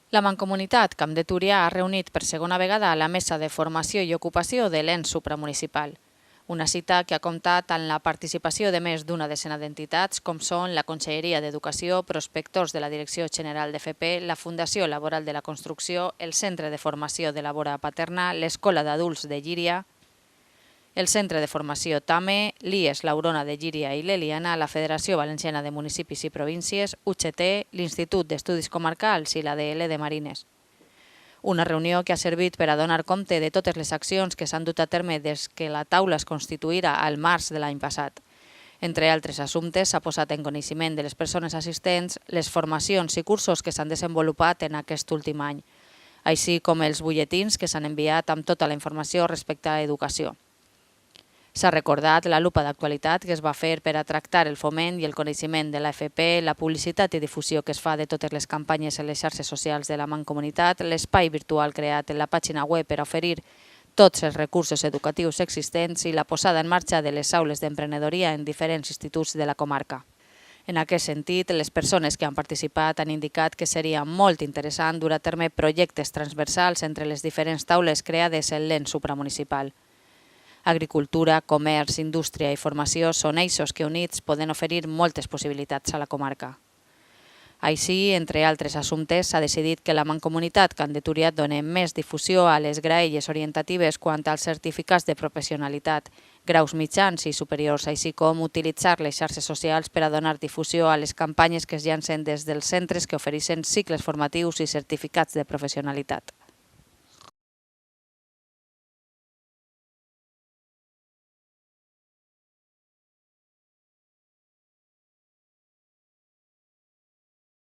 La Mancomunitat Camp de Túria ha reunit per segona vegada la Mesa de Formació i Ocupació de l'ENS supramunicipal. Una cita que ha comptat amb la participació de més d'una desena d'entitats, com són la Conselleria d'Educació, prospectors de la Direcció General d'FP, la Fundació Laboral de la Construcció, el Centre de Formació de la Vora Paterna, l'Escola d'Adults de Llíria, el Centre de Formació TAME, l'IES L'Aurona de Llíria i l'Eliana, la Federació Valenciana de Municipis i Províncies, UGT, l'Institut d'Estudis Comarcals i l'ADL de Marines. Una reunió que ha servit per a donar compte de totes les accions que s'han dut a terme des que la taula es constituïra al març de l'any passat. Entre altres assumptes, s'ha posat en coneixement de les persones assistents les formacions i cursos que s'han desenvolupat en aquest últim any, així com els butlletins que s'han enviat amb tota la informació respecte a l'educació. S'ha recordat la lupa d'actualitat que es va fer per a tractar el foment i el coneixement de l'AFP, la publicitat i difusió que es fa de totes les campanyes en les xarxes socials de la Mancomunitat, l'espai virtual creat en la pàgina web per a oferir tots els recursos educatius existents i la posada en marxa de les aules d'emprenedoria en diferents instituts de la comarca. En aquest sentit, les persones que han participat han indicat que seria molt interessant dur a terme projectes transversals entre les diferents taules creades en l'ENS supramunicipal. Agricultura, comerç, indústria i formació són eixos que units poden oferir moltes possibilitats a la comarca. Així, entre altres assumptes, s'ha decidit que la Mancomunitat Camp de Túria doni més difusió a les graelles orientatives quant als certificats de professionalitat, graus mitjans i superiors, així com utilitzar les xarxes socials per a donar difusió a les campanyes que es llancen des dels centres que ofereixen cicles formatius i certificats de professionalitat.